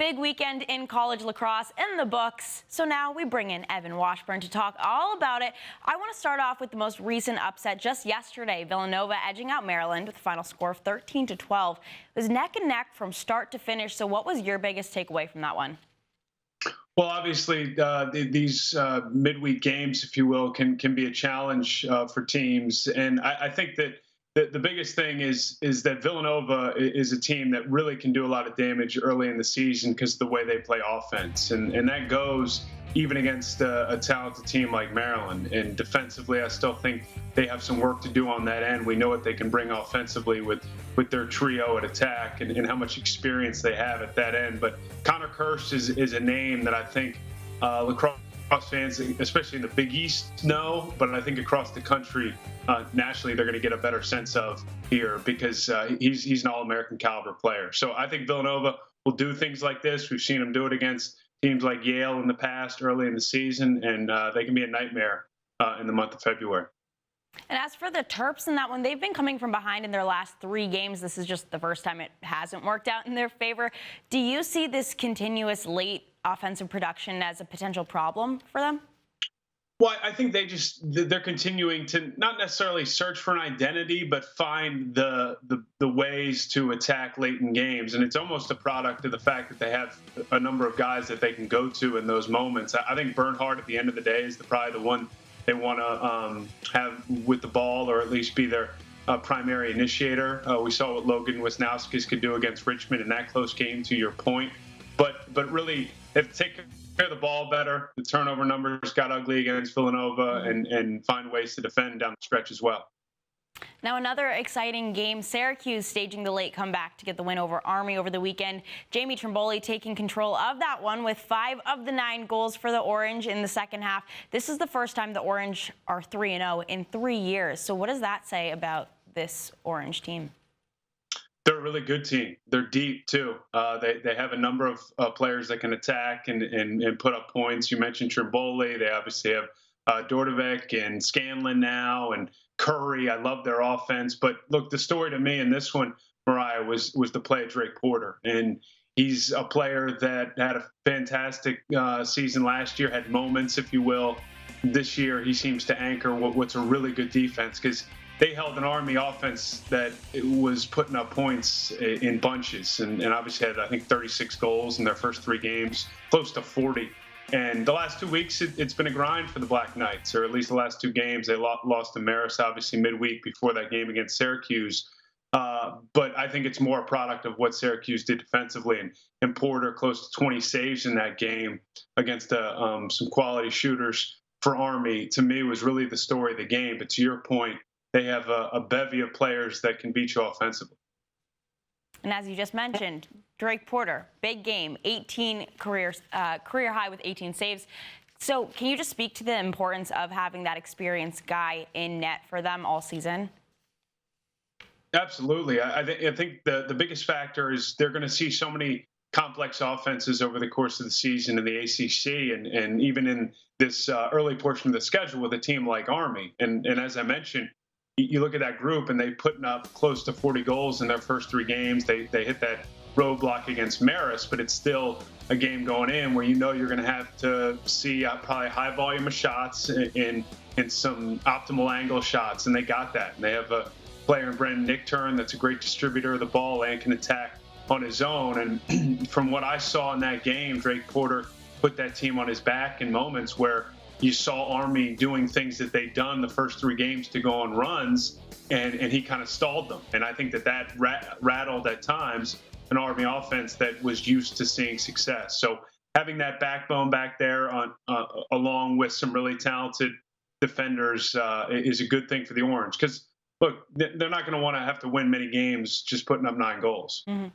Big weekend in college lacrosse in the books. So now we bring in Evan Washburn to talk all about it. I want to start off with the most recent upset just yesterday. Villanova edging out Maryland with a final score of 13-12. It was neck and neck from start to finish. So what was your biggest takeaway from that one? Well, obviously, these midweek games, if you will, can be a challenge for teams. And I think that the biggest thing is that Villanova is a team that really can do a lot of damage early in the season because of the way they play offense. And that goes even against a talented team like Maryland. And defensively, I still think they have some work to do on that end. We know what they can bring offensively with their trio at attack and how much experience they have at that end. But Connor Kirsch is a name that I think lacrosse fans, especially in the Big East, know, but I think across the country, nationally, they're going to get a better sense of here because he's an All-American caliber player. So I think Villanova will do things like this. We've seen them do it against teams like Yale in the past, early in the season, and they can be a nightmare in the month of February. And as for the Terps in that one, they've been coming from behind in their last 3 games. This is just the first time it hasn't worked out in their favor. Do you see this continuous late offensive production as a potential problem for them? Well, I think they're continuing to not necessarily search for an identity, but find the ways to attack late in games. And it's almost a product of the fact that they have a number of guys that they can go to in those moments. I think Bernhardt at the end of the day is probably the one they want to have with the ball, or at least be their primary initiator. We saw what Logan Wisnauskas could do against Richmond in that close game, to your point. But really, if they take care of the ball better, the turnover numbers got ugly against Villanova, and find ways to defend down the stretch as well. Now, another exciting game, Syracuse staging the late comeback to get the win over Army over the weekend. Jamie Trimboli taking control of that one with 5 of the 9 goals for the Orange in the second half. This is the first time the Orange are 3-0 in 3 years. So what does that say about this Orange team? They're a really good team. They're deep, too. They have a number of players that can attack and put up points. You mentioned Trimboli. They obviously have Dordovic and Scanlon now, and Curry. I love their offense. But look, the story to me in this one, Mariah, was the play of Drake Porter. And he's a player that had a fantastic season last year, had moments, if you will. This year, he seems to anchor what's a really good defense, because they held an Army offense that was putting up points in bunches, and obviously had, I think, 36 goals in their first 3 games, close to 40. And the last 2 weeks, it's been a grind for the Black Knights, or at least the last 2 games. They lost to Marist, obviously, midweek before that game against Syracuse. But I think it's more a product of what Syracuse did defensively. And Porter, close to 20 saves in that game against some quality shooters for Army, to me, was really the story of the game. But to your point, they have a bevy of players that can beat you offensively. And as you just mentioned, Drake Porter, big game, 18 career high with 18 saves. So can you just speak to the importance of having that experienced guy in net for them all season? Absolutely. I think the biggest factor is they're going to see so many complex offenses over the course of the season in the ACC, and even in this early portion of the schedule with a team like Army. And as I mentioned, you look at that group, and they putting up close to 40 goals in their first 3 games. They hit that roadblock against Marist, but it's still a game going in where you know you're going to have to see probably a high volume of shots and some optimal angle shots, and they got that. And they have a player in Brendan Nickturn that's a great distributor of the ball and can attack on his own. And from what I saw in that game, Drake Porter put that team on his back in moments where you saw Army doing things that they'd done the first 3 games to go on runs, and he kind of stalled them. And I think that rattled at times an Army offense that was used to seeing success. So having that backbone back there along with some really talented defenders is a good thing for the Orange. Because, look, they're not going to want to have to win many games just putting up 9 goals. Mm-hmm.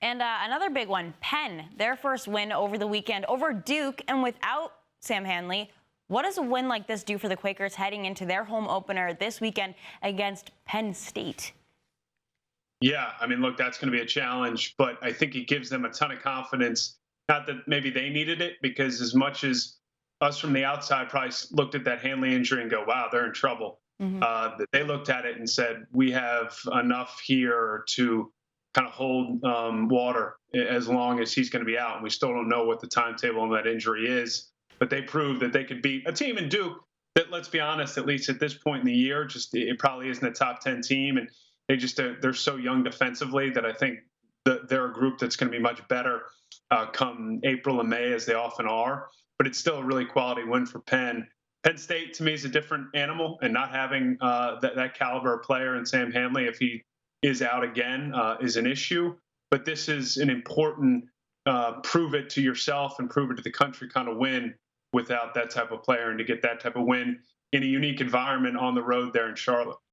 And another big one, Penn, their first win over the weekend over Duke, and without Sam Hanley. What does a win like this do for the Quakers heading into their home opener this weekend against Penn State? Yeah, I mean, look, that's going to be a challenge, but I think it gives them a ton of confidence. Not that maybe they needed it, because as much as us from the outside probably looked at that Hanley injury and go, wow, they're in trouble. Mm-hmm. They looked at it and said, we have enough here to kind of hold water as long as he's going to be out. And we still don't know what the timetable on that injury is. But they proved that they could beat a team in Duke that, let's be honest, at least at this point in the year, just it probably isn't a top 10 team. And they're so young defensively that I think they're a group that's going to be much better come April and May, as they often are. But it's still a really quality win for Penn. Penn State, to me, is a different animal, and not having that caliber of player in Sam Hanley, if he is out again, is an issue. But this is an important prove it to yourself and prove it to the country kind of win without that type of player, and to get that type of win in a unique environment on the road there in Charlotte.